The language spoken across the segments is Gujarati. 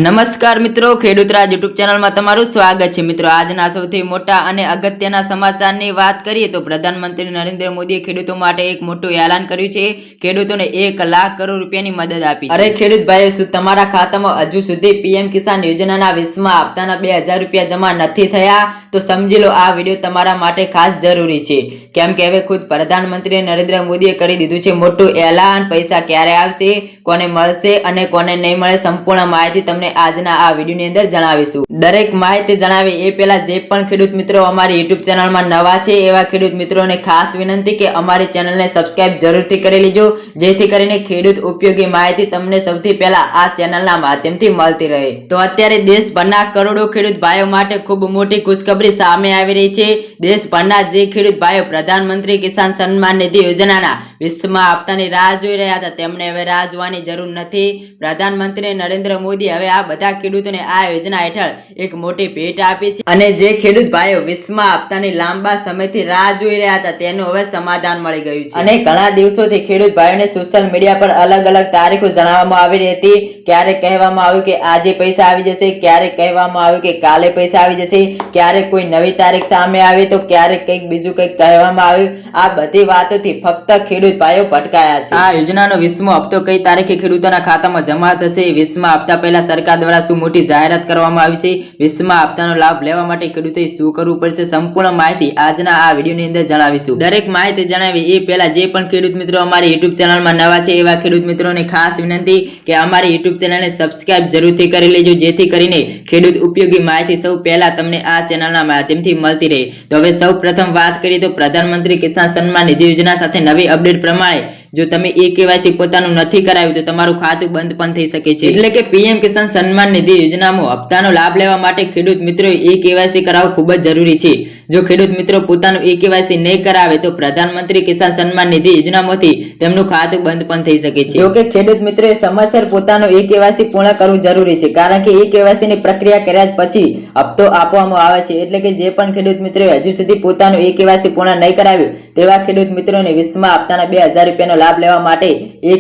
નમસ્કાર મિત્રો, ખેડૂત રાજ યુટ્યુબ ચેનલમાં તમારું સ્વાગત છે। મિત્રો, આજના સૌથી મોટા અને અગત્યના સમાચારની વાત કરીએ તો પ્રધાનમંત્રી નરેન્દ્ર મોદીએ ખેડૂતો માટે એક મોટું એલાન કર્યું છે। ખેડૂતોને 1 લાખ કરોડ રૂપિયાની મદદ આપી છે। અરે ખેડૂત ભાઈઓ, શું તમારા ખાતામાં હજુ સુધી પીએમ કિસાન યોજનાના 20મા હપ્તાના 2000 રૂપિયા જમા નથી થયા? તો સમજી લો, આ વિડીયો તમારા માટે ખાસ જરૂરી છે, કેમ કે હવે ખુદ પ્રધાનમંત્રી નરેન્દ્ર મોદીએ કરી દીધું છે મોટું એલાન। પૈસા ક્યારે આવશે, કોને મળશે અને કોને નહીં મળે, સંપૂર્ણ માહિતી તમને આજના આ વિડીયોની અંદર જણાવીશું। દરેક માહિતી જણાવી એ પહેલા જે પણ ખેડૂત મિત્રો અમારી યુટ્યુબ ચેનલમાં નવા છે એવા ખેડૂત મિત્રોને ખાસ વિનંતી કે અમારી ચેનલને સબસ્ક્રાઇબ જરૂરથી કરી લેજો, જેથી કરીને ખેડૂત ઉપયોગી માહિતી તમને સૌથી પહેલા આ ચેનલના માધ્યમથી મળતી રહે। તો અત્યારે દેશભરના કરોડો ખેડૂત ભાઈઓ માટે ખૂબ મોટી ખુશખબરી સામે આવી રહી છે। દેશભરના જે ખેડૂત ભાઈઓ પ્રધાનમંત્રી કિસાન સન્માન નિધિ યોજનાના 20મા હપ્તાની રાહ જોઈ રહ્યા હતા, તેમને હવે રાહ જોવાની જરૂર નથી। પ્રધાનમંત્રી નરેન્દ્ર મોદી હવે આ બધા ખેડૂતોને આ યોજના હેઠળ એક મોટી ભેટ આપી છે અને જે ખેડૂત ભાઈઓ 20મા હપ્તાની લાંબા સમયથી રાહ જોઈ રહ્યા હતા તેનું હવે સમાધાન મળી ગયું છે। અને ઘણા દિવસોથી ખેડૂત ભાઈઓને સોશિયલ મીડિયા પર અલગ અલગ તારીખો જણાવવામાં આવી રહી હતી। ક્યારેક કહેવામાં આવ્યું કે આજે પૈસા આવી જશે, ક્યારેક કહેવામાં આવ્યું કે કાલે પૈસા આવી જશે, ક્યારેક કોઈ નવી તારીખ સામે આવી તો ક્યારેક કંઈક બીજું કંઈક કહેવામાં આવ્યું। આ બધી વાતોથી ફક્ત ખેડૂત ભાઈઓ ભટકાયા છે। આ યોજનાનો 20મો હપ્તો કઈ તારીખે ખેડૂતોના ખાતામાં જમા થશે, 20મા હપ્તા પહેલા સરકાર દ્વારા શું મોટી જાહેરાત કરવામાં આવી છે, 20મા હપ્તાનો લાભ લેવા માટે ખેડૂતોએ શું કરવું પડશે, સંપૂર્ણ માહિતી આજના આ વિડીયોની અંદર જણાવીશું। દરેક માહિતી જણાવી એ પહેલા જે પણ ખેડૂત મિત્રો અમારી યુટ્યુબ ચેનલમાં નવા છે એવા ખેડૂત મિત્રોને ખાસ વિનંતી કે અમારી યુટ્યુબ ચેનલને સબસ્ક્રાઇબ જરૂરથી કરી લેજો, જેથી કરીને ખેડૂત ઉપયોગી માહિતી સૌ પહેલા તમને આ ચેનલના માધ્યમથી મળતી રહે। તો હવે સૌ પ્રથમ વાત કરીએ તો પ્રધાનમંત્રી કિસાન સન્માન નિધિ યોજના સાથે નવી અપડેટ પ્રમાણે જો તમે KYC પોતાનું નથી કરાવ્યું તો તમારું ખાતું બંધ પણ થઈ શકે છે। એટલે કે પીએમ કિસાન સન્માન નિધિ યોજનામાં હપ્તાનો લાભ લેવા માટે ખેડૂત મિત્રોએ KYC કરાવવું ખૂબ જ જરૂરી છે। જો ખેડૂત મિત્રો પોતાનું KYC નહીં કરાવે તો પ્રધાનમંત્રી કિસાન સન્માન નિધિ યોજનામાંથી તેમનું ખાતું બંધ પણ થઈ શકે છે। જો કે ખેડૂત મિત્રોએ સમયસર પોતાનું KYC પૂર્ણ કરવું જરૂરી છે, કારણ કે KYC ની પ્રક્રિયા કર્યા પછી હપ્તો આપવામાં આવે છે। એટલે કે જે પણ ખેડૂત મિત્રોએ હજુ સુધી પોતાનું KYC પૂર્ણ નહીં કરાવ્યું તેવા ખેડૂત મિત્રોને 20મા હપ્તાના 2000 રૂપિયાનો લાભ લેવા માટે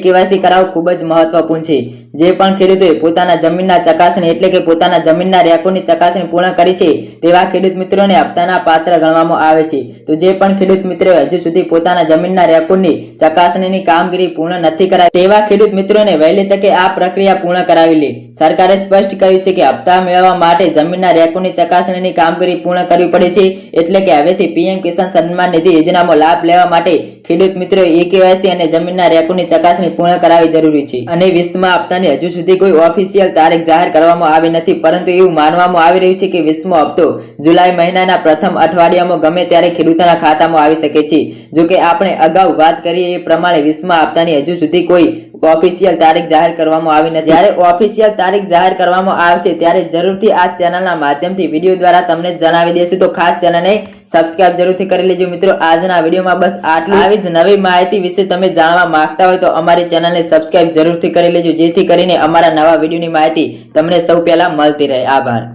KYC કરાવવું ખૂબ જ મહત્વપૂર્ણ છે। જે પણ ખેડૂતોએ પોતાના જમીનના ચકાસણી એટલે કે પોતાના જમીનના રેકોર્ડની ચકાસણી પૂર્ણ કરી છે તેવા ખેડૂત મિત્રોને હપ્તાના પાત્ર ગણવામાં આવે છે। તો જે પણ ખેડૂત મિત્રોએ હજુ સુધી પોતાના જમીનના રેકોર્ડની ચકાસણીની કામગીરી પૂર્ણ નથી કરાવી તેવા ખેડૂત મિત્રોને વહેલી તકે આ પ્રક્રિયા પૂર્ણ કરાવી લે। સરકારે સ્પષ્ટ કહ્યું છે કે હપ્તા મેળવવા માટે જમીનના રેકોર્ડની ચકાસણીની કામગીરી પૂર્ણ કરવી પડે છે। એટલે કે હવેથી પીએમ કિસાન સન્માન નિધિ યોજનામાં લાભ લેવા માટે ખેડૂત મિત્રોએ KYC અને જમીનના રેકોર્ડની ચકાસણી પૂર્ણ કરાવવી જરૂરી છે। અને 20મા હપ્તાની હજુ સુધી કોઈ ઓફિશિયલ તારીખ જાહેર કરવામાં આવી નથી, પરંતુ એવું માનવામાં આવી રહ્યું છે કે 20મો હપ્તો જુલાઈ મહિનાના પ્રથમ અઠવાડિયામાં ગમે ત્યારે ખેડૂતોના ખાતામાં આવી શકે છે। જો કે આપણે અગાઉ વાત કરી એ પ્રમાણે 20મા હપ્તાની હજુ સુધી કોઈ ઓફિશિયલ તારીખ જાહેર કરવામાં આવી નથી। જ્યારે ઓફિશિયલ તારીખ જાહેર કરવામાં આવશે ત્યારે જરૂરથી આ ચેનલના માધ્યમથી વિડીયો દ્વારા તમને જણાવી દેશું। તો ખાસ ચેનલને સબસ્ક્રાઇબ જરૂરથી કરી લેજો। મિત્રો, આજના વિડીયોમાં બસ આટલું। આવી જ નવી માહિતી વિશે તમે જાણવા માંગતા હોય તો અમારી ચેનલને સબસ્ક્રાઇબ જરૂરથી કરી લેજો, જેથી કરીને અમારા નવા વિડીયોની માહિતી તમને સૌ પહેલા મળતી રહે। આભાર।